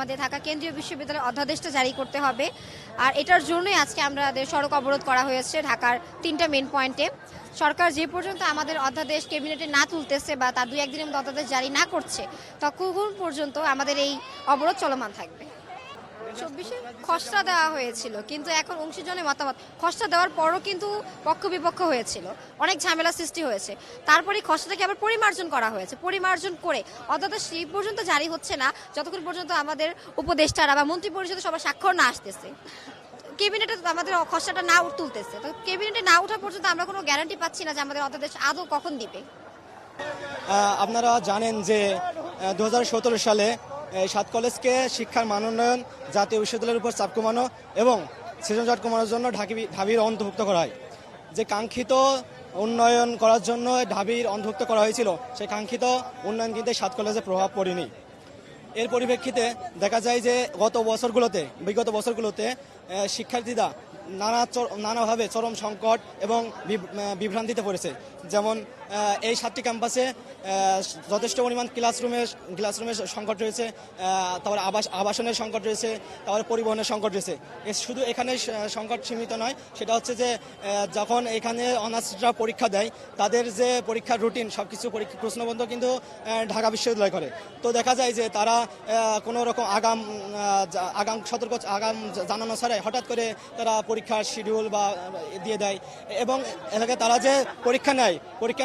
আমাদের ঢাকা কেন্দ্রীয় বিশ্ববিদ্যালয়ের অধ্যাদেশটা জারি করতে হবে। আর এটার জন্যই আজকে আমাদের সড়ক অবরোধ করা হয়েছে ঢাকার 3টা মেন পয়েন্টে। সরকার যে পর্যন্ত আমাদের অধ্যাদেশ ক্যাবিনেটে না তুলতেছে বা তার 2-1 দিনের মধ্যে অধ্যাদেশ জারি না করছে ততক্ষণ পর্যন্ত আমাদের এই অবরোধ চলমান থাকবে। 24-এ খসড়া দেওয়া হয়েছিল, কিন্তু এখন অংশীজনের মতামত খসড়া দেওয়ার পরও কিন্তু পক্ষ বিপক্ষ হয়েছিল, অনেক ঝামেলা সৃষ্টি হয়েছে। তারপরে খসড়াটাকে আবার পরিমার্জন করা হয়েছে, পরিমার্জন করে অধ্যাদেশ সেই পর্যন্ত জারি হচ্ছে না যতক্ষণ পর্যন্ত আমাদের উপদেষ্টারা বা মন্ত্রী পরিষদে সবার স্বাক্ষর না আসতেছে, ক্যাবিনেটে আমাদের খসড়াটা না তুলতেছে। তো ক্যাবিনেটে না ওঠা পর্যন্ত আমরা কোনো গ্যারান্টি পাচ্ছি না যে আমাদের অধ্যাদেশ আদৌ কখন দিবে। আপনারা জানেন যে 2017 সালে এই 7 কলেজকে শিক্ষার মান উন্নয়ন, জাতীয় বিশ্ববিদ্যালয়ের উপর চাপ কমানো এবং সেশন জট কমানোর জন্য ঢাবির অন্তর্ভুক্ত করা হয়। যে কাঙ্ক্ষিত উন্নয়ন করার জন্য ঢাবির অন্তর্ভুক্ত করা হয়েছিল, সেই কাঙ্ক্ষিত উন্নয়ন কিন্তু 7 কলেজে প্রভাব পড়েনি। এর পরিপ্রেক্ষিতে দেখা যায় যে বিগত বছরগুলোতে শিক্ষার্থীরা নানাভাবে চরম সংকট এবং বিভ্রান্তিতে পড়েছে। যেমন এই 7টি ক্যাম্পাসে যথেষ্ট পরিমাণ ক্লাসরুমের সংকট রয়েছে, তারপরে আবাসনের সংকট রয়েছে, তারপরে পরিবহনের সংকট রয়েছে। শুধু এখানে সংকট সীমিত নয়, সেটা হচ্ছে যে যখন এখানে অনার্সরা পরীক্ষা দেয় তাদের যে পরীক্ষার রুটিন সবকিছু প্রশ্নবদ্ধ কিন্তু ঢাকা বিশ্ববিদ্যালয় করে। তো দেখা যায় যে তারা কোনো রকম আগাম জানানো ছাড়াই হঠাৎ করে তারা পরীক্ষার শিডিউল বা দিয়ে দেয়, এবং এটাকে তারা যে পরীক্ষা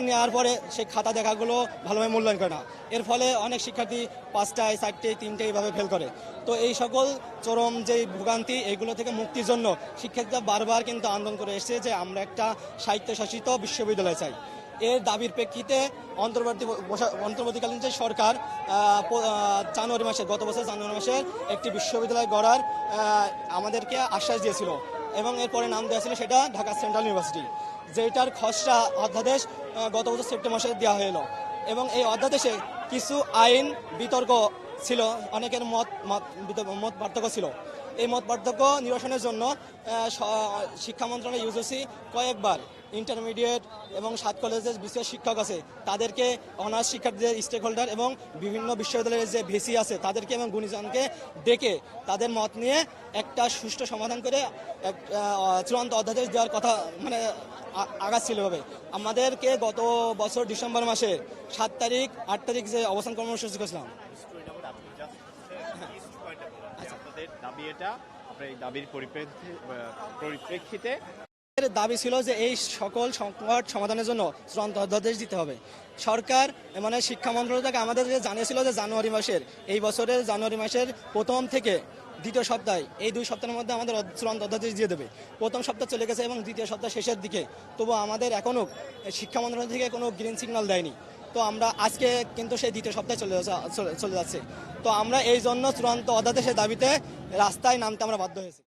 নেওয়ার পরে সেই খাতা দেখাগুলো ভালোভাবে মূল্যায়ন করে না। এর ফলে অনেক শিক্ষার্থী 5টায় 4টে 3টে এইভাবে ফেল করে। তো এই সকল চরম যে ভোগান্তি, এইগুলো থেকে মুক্তির জন্য শিক্ষার্থীরা বারবার কিন্তু আন্দোলন করে এসেছে যে আমরা একটা স্বায়ত্তশাসিত বিশ্ববিদ্যালয় চাই। এর দাবির প্রেক্ষিতে অন্তর্বর্তীকালীন যে সরকার গত বছর জানুয়ারি মাসে একটি বিশ্ববিদ্যালয় গড়ার আমাদেরকে আশ্বাস দিয়েছিল, এবং এরপরে নাম দেওয়া ছিল সেটা ঢাকা সেন্ট্রাল ইউনিভার্সিটি, যেটার খসড়া অধ্যাদেশ গত বছর সেপ্টেম্বর মাসে দেওয়া হলো। এবং এই অধ্যাদেশে কিছু আইন বিতর্ক ছিল, অনেকের মত পার্থক্য ছিল। এই মত পার্থক্য নিরসনের জন্য শিক্ষা মন্ত্রণালয় ইউজিসি কয়েকবার ইন্টারমিডিয়েট এবং 7 কলেজের বিশেষ শিক্ষক আছে তাদেরকে, অনার্স শিক্ষার্থীদের স্টেক হোল্ডার এবং বিভিন্ন বিশ্ববিদ্যালয়ের যে ভিসি আছে তাদেরকে এবং গুণীজনকে ডেকে তাদের মত নিয়ে একটা সুষ্ঠু সমাধান করে চূড়ান্ত অধ্যাদেশ দেওয়ার কথা আগাচ্ছিল হবে। আমাদেরকে গত বছর ডিসেম্বর মাসে 7 তারিখ 8 তারিখ যে অবস্থান কর্মসূচি করেছিলাম, দাবির পরিপ্রেক্ষিতে দাবি ছিল যে এই সকল সংকট সমাধানের জন্য চূড়ান্ত অধ্যাদেশ দিতে হবে। সরকার শিক্ষা মন্ত্রণালয় আমাদের জানিয়েছিল যে এই বছরের জানুয়ারি মাসের প্রথম থেকে দ্বিতীয় সপ্তাহে, এই 2 সপ্তাহের মধ্যে আমাদের চূড়ান্ত অধ্যাদেশ দিয়ে দেবে। প্রথম সপ্তাহ চলে গেছে এবং দ্বিতীয় সপ্তাহ শেষের দিকে, তবু আমাদের এখনও শিক্ষা মন্ত্রণালয় থেকে কোনো গ্রিন সিগন্যাল দেয়নি। তো আমরা আজকে কিন্তু সেই দ্বিতীয় সপ্তাহে চলে যাচ্ছে। তো আমরা এই জন্য চূড়ান্ত অধ্যাদেশের দাবিতে রাস্তায় নামতে আমরা বাধ্য হয়েছি।